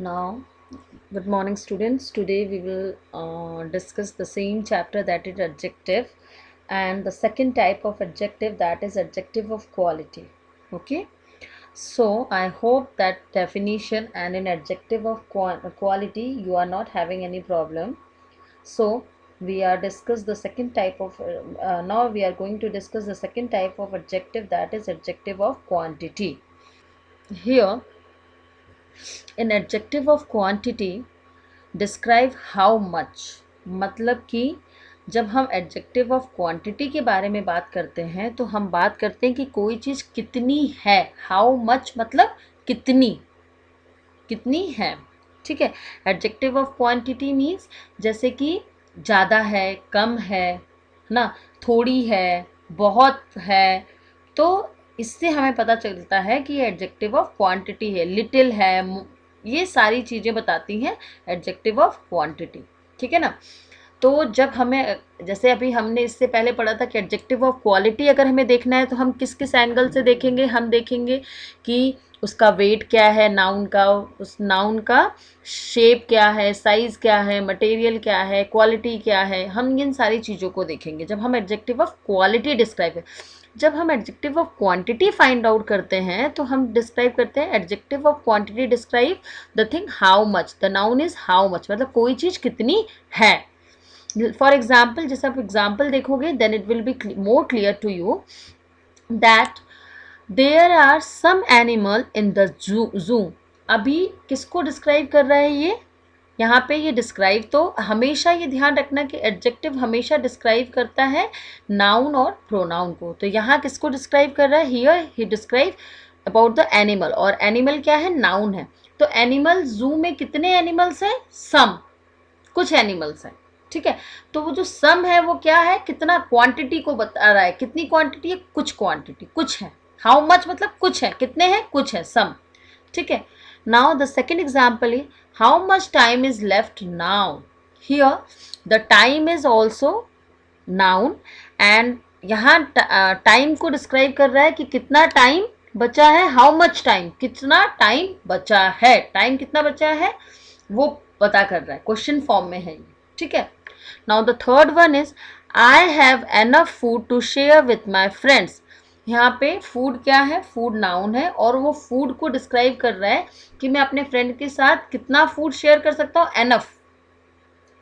Now, good morning, students. Today we will discuss the same chapter, that is adjective, and the second type of adjective, that is adjective of quality. Okay. So I hope that definition and in adjective of quality you are not having any problem. So we are discuss the second type of now we are going to discuss the second type of adjective, that is adjective of quantity. Here, in adjective of quantity, describe how much, मतलब कि जब हम adjective of quantity के बारे में बात करते हैं तो हम बात करते हैं कि कोई चीज़ कितनी है। हाउ मच मतलब कितनी, कितनी है। ठीक है। एडजेक्टिव ऑफ क्वांटिटी मीन्स जैसे कि ज़्यादा है, कम है ना, थोड़ी है, बहुत है। तो इससे हमें पता चलता है कि ये एडजेक्टिव ऑफ क्वांटिटी है। लिटिल है, ये सारी चीज़ें बताती हैं एडजेक्टिव ऑफ क्वांटिटी। ठीक है ना। तो जब हमें, जैसे अभी हमने इससे पहले पढ़ा था कि एडजेक्टिव ऑफ क्वालिटी अगर हमें देखना है तो हम किस किस एंगल से देखेंगे। हम देखेंगे कि उसका वेट क्या है, नाउन का, उस नाउन का शेप क्या है, साइज़ क्या है, मटेरियल क्या है, क्वालिटी क्या है। हम इन सारी चीज़ों को देखेंगे जब हम एडजेक्टिव ऑफ क्वालिटी डिस्क्राइब है। जब हम adjective of quantity find out करते हैं तो हम डिस्क्राइब करते हैं adjective of quantity describe the thing how much, the noun is how much, मतलब कोई चीज़ कितनी है। फॉर एग्जाम्पल, जैसे आप एग्जाम्पल देखोगे then it will be more clear to you that there are some animal in the zoo. अभी किसको describe कर रहा है ये, यहाँ पे ये डिस्क्राइब, तो हमेशा ये ध्यान रखना कि एडजेक्टिव हमेशा डिस्क्राइब करता है नाउन और प्रोनाउन को। तो यहाँ किसको डिस्क्राइब कर रहा है, here he describe about the animal, और एनिमल क्या है, नाउन है। तो एनिमल, जू में कितने एनिमल्स हैं, सम, कुछ एनिमल्स हैं। ठीक है। तो वो जो सम है वो क्या है, कितना, क्वांटिटी को बता रहा है। कितनी क्वांटिटी है, कुछ क्वांटिटी, कुछ है। हाउ मच मतलब कुछ है, कितने हैं, कुछ है, सम। ठीक है। Now the second example is how much time is left now. Here the time is also noun, and यहाँ टाइम को डिस्क्राइब कर रहा है कि कितना टाइम बचा है। हाउ मच टाइम, कितना टाइम बचा है, टाइम कितना बचा है वो पता कर रहा है, क्वेश्चन फॉर्म में है ये। ठीक है। Now the third one is I have enough food to share with my friends. यहाँ पे फूड क्या है, फूड नाउन है, और वो फूड को डिस्क्राइब कर रहा है कि मैं अपने फ्रेंड के साथ कितना फूड शेयर कर सकता हूँ, एनफ।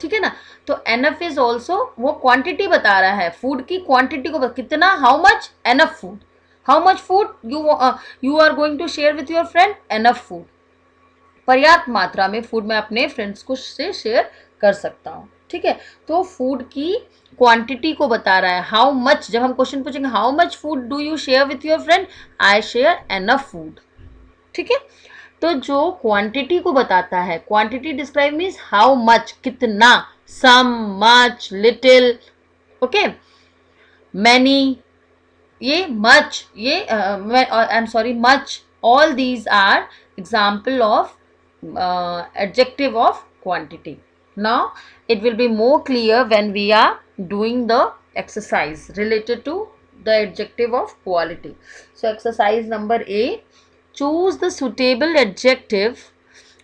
ठीक है ना। तो एनफ इज ऑल्सो वो क्वांटिटी बता रहा है, फूड की क्वांटिटी को, कितना, how much, enough food. How much food you are going to share with your friend, enough food, पर्याप्त मात्रा में फूड मैं अपने फ्रेंड्स को से शेयर कर सकता हूँ। ठीक है। तो फूड की क्वांटिटी को बता रहा है। हाउ मच, जब हम क्वेश्चन पूछेंगे how much food do you share with your friend, I share enough food. ठीक है। तो जो क्वांटिटी को बताता है, quantity describe means how much, कितना, some, much, little, okay, many, ये मच, ये I am sorry, much, all these are example of adjective of quantity. Now it will be more clear when we are doing the exercise related to the adjective of quality. So exercise number A, choose the suitable adjective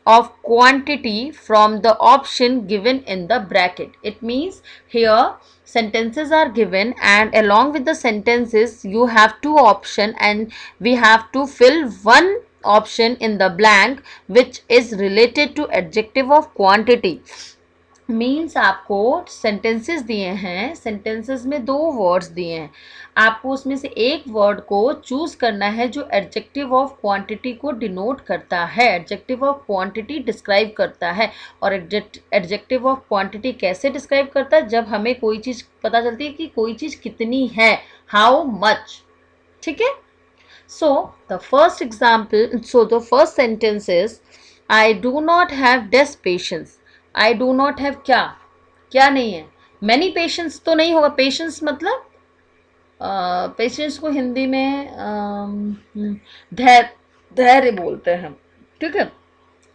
of quantity from the option given in the bracket. It means here sentences are given, and along with the sentences you have two options, and we have to fill one option in the blank which is related to adjective of quantity. Means आपको sentences दिए हैं, sentences में दो words दिए हैं, आपको उसमें से एक वर्ड को चूज करना है जो एडजेक्टिव ऑफ क्वांटिटी को डिनोट करता है, एडजेक्टिव ऑफ क्वांटिटी डिस्क्राइब करता है। और एडजेक्टिव ऑफ क्वांटिटी कैसे डिस्क्राइब करता है, जब हमें कोई चीज़ पता चलती है कि कोई चीज़ कितनी है, हाउ मच। ठीक है। So the first example, so the first sentence is I do not have desk patience. I do not have, क्या, क्या नहीं है, मैनी पेशेंस तो नहीं होगा। पेशेंस मतलब पेशेंस को हिंदी में धैर्य, धैर्य बोलते हैं। ठीक है।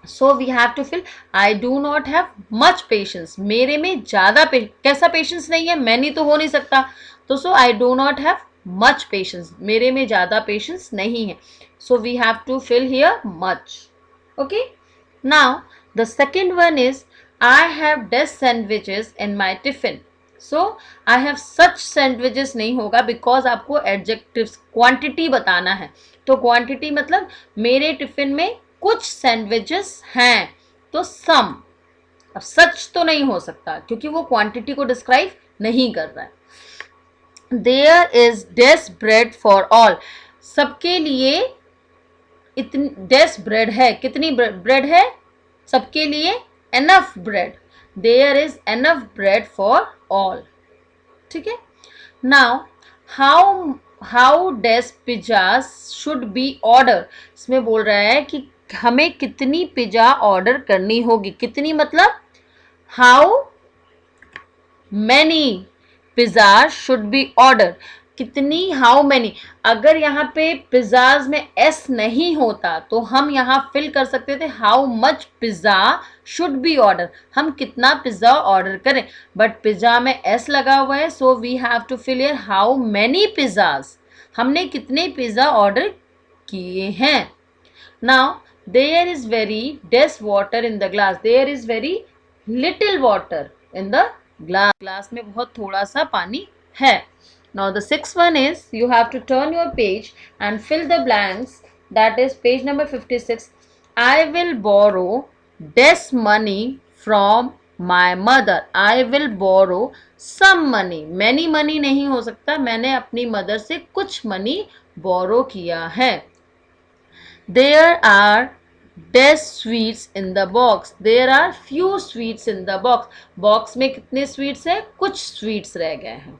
So we have to fill I do not have much patience, मेरे में ज़्यादा कैसा पेशेंस नहीं है, मैनी तो हो नहीं सकता। तो so I do not have much patience, मेरे में ज़्यादा पेशेंस नहीं है। So we have to fill here much. Okay. Now, the second one is I have dash sandwiches in my tiffin. So, I have such sandwiches नहीं होगा because आपको adjectives quantity बताना है. तो quantity मतलब मेरे टिफिन में कुछ sandwiches हैं. तो some. अब सच तो नहीं हो सकता क्योंकि वो क्वांटिटी को डिस्क्राइब नहीं कर रहा है. There is dash bread for all. सबके लिए इतनी डेस ब्रेड है. कितनी ब्रेड है सबके लिए? Enough bread. There is enough bread for all. ठीक है. Now how dash pizzas should be order. इसमें बोल रहा है कि हमें कितनी पिज्जा ऑर्डर करनी होगी. कितनी मतलब how many pizza should be order. कितनी, हाउ मैनी. अगर यहाँ पे पिज्जाज में एस नहीं होता तो हम यहाँ फिल कर सकते थे how much pizza should be order. हम कितना पिज्जा ऑर्डर करें. बट पिज्जा में एस लगा हुआ है so we have to fill here how many pizzas. हमने कितने पिज्जा ऑर्डर किए हैं. Now there is very dash water in the glass. There is very little water in the glass. Glass में बहुत थोड़ा सा पानी है. Now the sixth one is you have to turn your page and fill the blanks. That is page number 56. I will borrow this money from my mother. I will borrow some money. Many money नहीं हो सकता. मैंने अपनी mother से कुछ money borrow किया है. There are dash sweets in the box. There are few sweets in the box. Box में कितने sweets है? कुछ sweets रह गए हैं.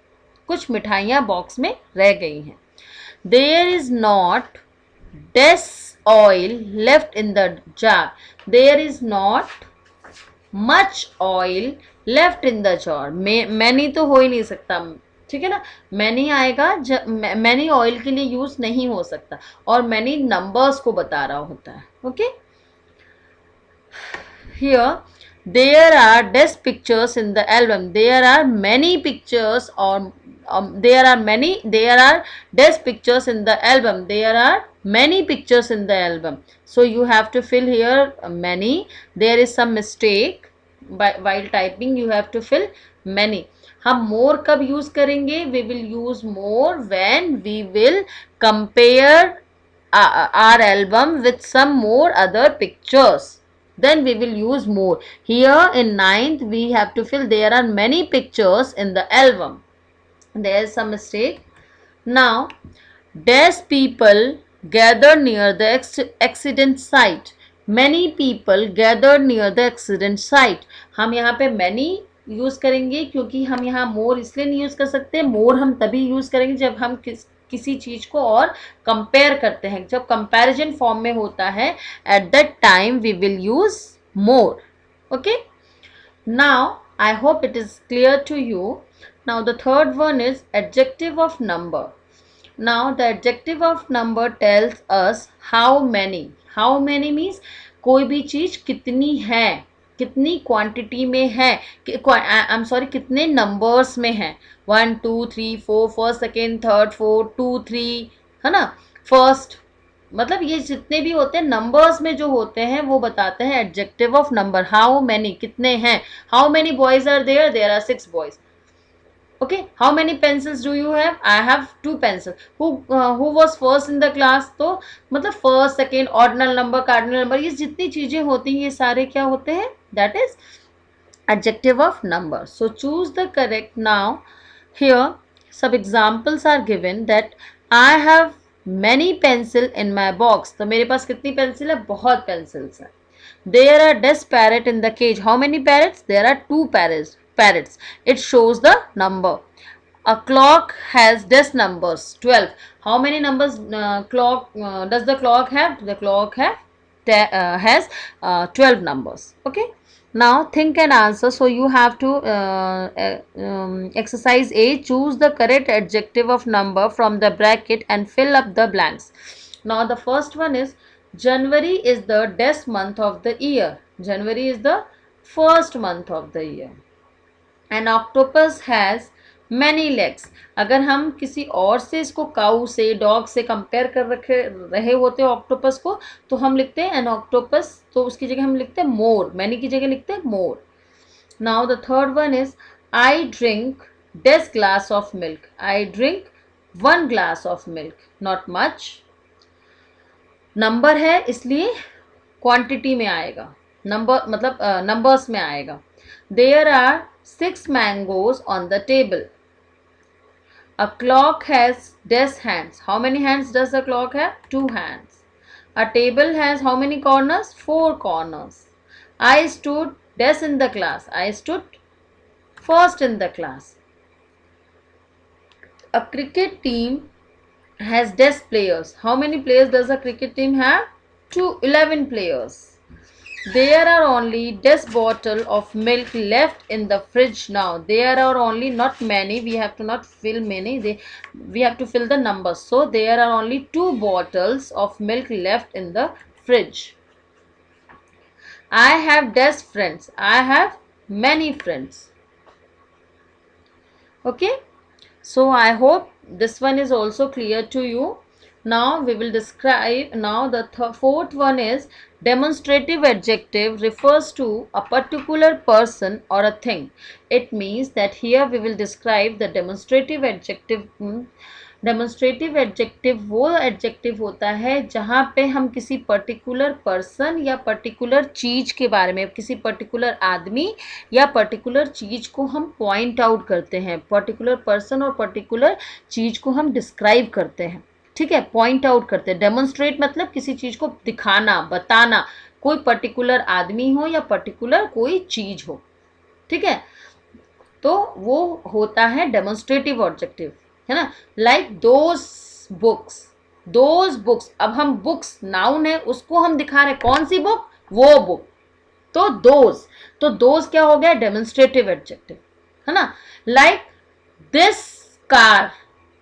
कुछ मिठाइयाँ बॉक्स में रह गई हैं. There is not dash oil left in the jar. There is not much oil left in the jar. Many तो हो ही नहीं सकता. ठीक है ना. मैनी आएगा, मैनी ऑयल के लिए यूज नहीं हो सकता और मैनी नंबर्स को बता रहा होता है. Okay. Here there are desk pictures in the album. There are many pictures or there are desk pictures in the album. There are many pictures in the album. So you have to fill here many. There is some mistake while typing. You have to fill many. हम more कब use करेंगे? We will use more when we will compare our album with some more other pictures. Then we will use more. Here in 9th we have to fill there are many pictures in the album. There is some mistake. Now dash people gather near the accident site. Many people gathered near the accident site. हम यहाँ पे many use करेंगे क्योंकि हम यहाँ more इसलिए नहीं use कर सकते. more हम तभी यूज करेंगे जब हम किसी चीज को और कंपेयर करते हैं. जब कंपैरिजन फॉर्म में होता है at that time we will use more. Okay. Now I hope it is clear to you. Now the third one is adjective of number. Now the adjective of number tells us how many. How many means कोई भी चीज कितनी है, कितनी quantity में है. I am sorry, कितने numbers में है. 1 2 3 4 फर्स्ट सेकेंड थर्ड फोर्थ 2 3 है ना. फर्स्ट मतलब ये जितने भी होते हैं नंबर्स में जो होते हैं वो बताते हैं adjective of number. How many कितने हैं. How many boys are there. There are 6 boys. Okay. How many pencils do you have. I have 2 pencil. Who was first in the class. तो मतलब first second ordinal number cardinal number ये जितनी चीजें होती हैं ये सारे क्या होते हैं. That is adjective of number. So choose the correct. Now here some examples are given that I have many pencil in my box. तो मेरे पास कितनी पेंसिल है. बहुत पेंसिल्स हैं. There are dash parrot in the cage. How many parrots. There are 2 parrots. It shows the number. A clock has dash numbers 12. How many numbers clock does the clock have. The clock has 12 numbers. Okay. Now think and answer. So you have to exercise A. Choose the correct adjective of number from the bracket and fill up the blanks. Now the first one is January is the dash month of the year. January is the first month of the year. An octopus has many legs. अगर हम किसी और से इसको काऊ से dog से compare कर रहे होते हैं ऑक्टोपस को, तो हम लिखते हैं एन ऑक्टोपस, तो उसकी जगह हम लिखते हैं मोर, मैनी की जगह लिखते हैं more. Now the third one is I drink 10 glass of milk. I drink 1 glass of milk, not much. Number है इसलिए क्वांटिटी में आएगा, नंबर मतलब नंबर्स में आएगा। There are 6 mangoes on the table. A clock has 10 hands. How many hands does a clock have? 2 hands. A table has how many corners? 4 corners. I stood 10 in the class. I stood first in the class. A cricket team has 10 players. How many players does a cricket team have? 11 players. There are only 10 bottle of milk left in the fridge now. There are only, not many, we have to not fill many, we have to fill the numbers. So there are only 2 bottles of milk left in the fridge. I have 10 friends. I have many friends. Okay, so I hope this one is also clear to you. Now we will describe, now the fourth one is demonstrative adjective refers to a particular person or a thing. It means that here we will describe the demonstrative adjective. Demonstrative adjective वो adjective होता है जहाँ पे हम किसी particular person या particular चीज़ के बारे में, किसी पर्टिकुलर आदमी या पर्टिकुलर चीज़ को हम पॉइंट आउट करते हैं, पर्टिकुलर पर्सन और पर्टिकुलर चीज़ को हम डिस्क्राइब करते हैं। ठीक है, पॉइंट आउट करते हैं। डेमोन्स्ट्रेट मतलब किसी चीज़ को दिखाना, बताना, कोई पर्टिकुलर आदमी हो या पर्टिकुलर कोई चीज़ हो। ठीक है, तो वो होता है डेमोन्स्ट्रेटिव ऑब्जेक्टिव, है ना। Like those books, those books, अब हम बुक्स नाउन है उसको हम दिखा रहे हैं, कौन सी बुक? वो बुक, तो दोज, तो दोज क्या हो गया? डेमोन्स्ट्रेटिव एडजेक्टिव, है ना। लाइक दिस कार,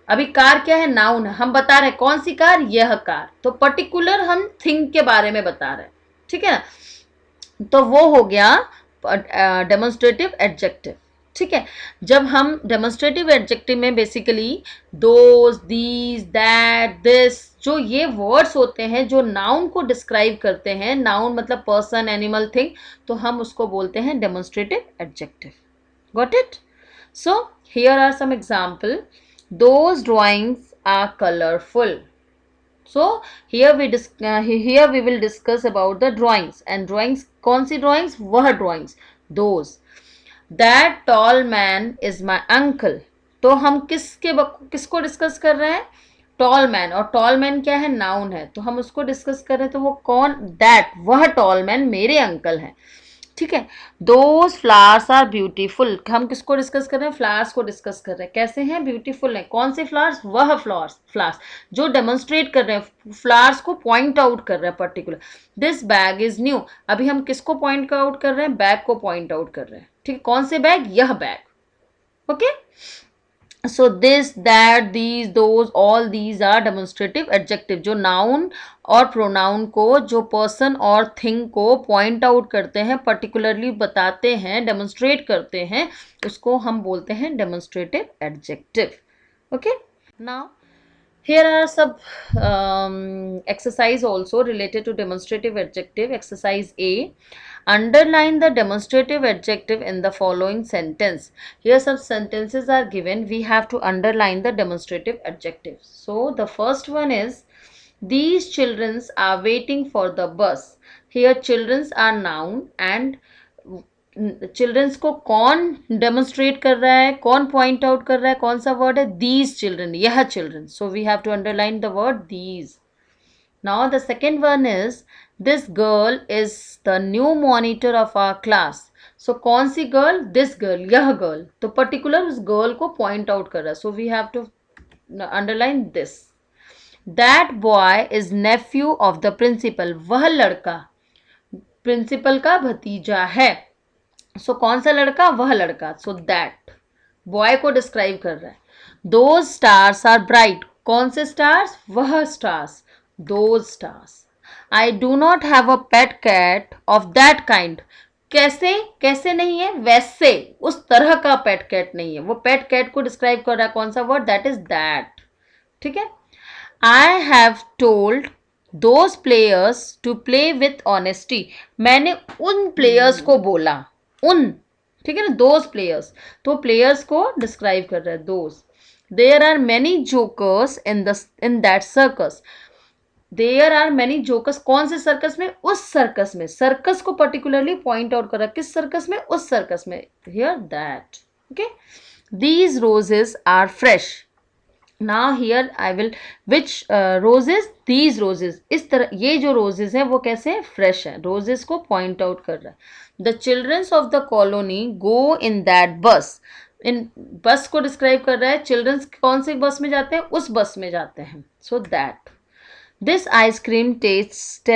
अभी कार क्या है? नाउन है, हम बता रहे हैं कौन सी कार? यह कार, तो पर्टिकुलर हम थिंग के बारे में बता रहे हैं। ठीक है, तो वो हो गया डेमोन्स्ट्रेटिव एडजेक्टिव। ठीक है, जब हम डेमोन्स्ट्रेटिव एडजेक्टिव में basically those, these, that, this, जो ये वर्ड्स होते हैं जो नाउन को डिस्क्राइब करते हैं, नाउन मतलब पर्सन, एनिमल, थिंग, तो हम उसको बोलते हैं demonstrative adjective. Got it? So here are some example. Those drawings are colourful. So here we will discuss about the drawings, and drawings, कौन सी drawings? वह drawings, those. That tall man is my uncle. तो हम किसको discuss कर रहे हैं? Tall man, और tall man क्या है? नाउन है, तो हम उसको डिस्कस कर रहे हैं, तो वो कौन? दैट, वह टॉल मैन मेरे अंकल हैं। ठीक है, दोज फ्लावर्स आर ब्यूटीफुल, हम किसको डिस्कस कर रहे हैं? फ्लावर्स को डिस्कस कर रहे हैं, कैसे हैं? ब्यूटीफुल हैं। कौन से फ्लावर्स? वह फ्लावर्स जो डेमोन्स्ट्रेट कर रहे हैं, फ्लावर्स को पॉइंट आउट कर रहे हैं particular. This bag is new, अभी हम किसको पॉइंट आउट कर रहे हैं? बैग को पॉइंट आउट कर रहे हैं। ठीक है, कौन से बैग? यह bag. Okay, so this, that, these, those, all these are demonstrative adjective, जो नाउन और प्रोनाउन को, जो पर्सन और थिंग को पॉइंट आउट करते हैं, पर्टिकुलरली बताते हैं, डेमोन्स्ट्रेट करते हैं, उसको हम बोलते हैं demonstrative adjective. Okay, now here are some exercise also related to demonstrative adjective. Exercise A, underline the demonstrative adjective in the following sentence. Here some sentences are given, we have to underline the demonstrative adjective. So the first one is, these children are waiting for the bus. Here children are noun, and childrens को कौन demonstrate कर रहा है, कौन point out कर रहा है, कौन सा वर्ड है? दीज चिल्ड्रन, यह children, so we have to underline the word these. Now the second one is, this girl is the new monitor of our class. So कौन सी गर्ल? दिस गर्ल, यह गर्ल, तो particular उस girl को point out कर रहा है, so we have to underline this. That boy is nephew of the principal, वह लड़का प्रिंसिपल का भतीजा है। सो कौन सा लड़का? वह लड़का, सो दैट बॉय को डिस्क्राइब कर रहा है। दोज स्टार्स आर ब्राइट, कौन से स्टार्स? वह stars, those stars. I do not have a pet cat of that kind, कैसे, कैसे नहीं है, वैसे, उस तरह का पेट कैट नहीं है। वो पेट कैट को डिस्क्राइब कर रहा है कौन सा वर्ड, दैट इज दैट। ठीक है। I have told those players to play with honesty, मैंने उन प्लेयर्स को बोला, उन, ठीक है ना, दोज प्लेयर्स, तो प्लेयर्स को डिस्क्राइब कर रहा है, those. There are many jokers in that circus, there are many jokers, कौन से सर्कस में, उस सर्कस में, सर्कस को पर्टिकुलरली पॉइंट आउट कर रहा है, किस सर्कस में, उस सर्कस में, here that. Okay, these roses are fresh, now here I will, which roses, these roses, इस तरह ये जो रोजेस हैं वो कैसे हैं, फ्रेश है, रोजेस को पॉइंट आउट कर रहा है। The childrens of the colony go in that bus, in बस को डिस्क्राइब कर रहा है, चिल्ड्रंस कौन से बस में जाते हैं, उस बस में जाते हैं, so that. This ice cream tastes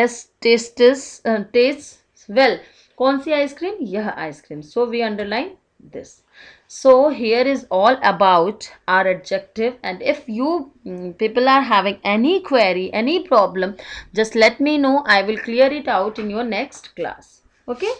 well, कौन सी आइसक्रीम, यह ice cream, so we underline this. So here is all about our adjective, and if you people are having any query, any problem, just let me know, I will clear it out in your next class. Okay.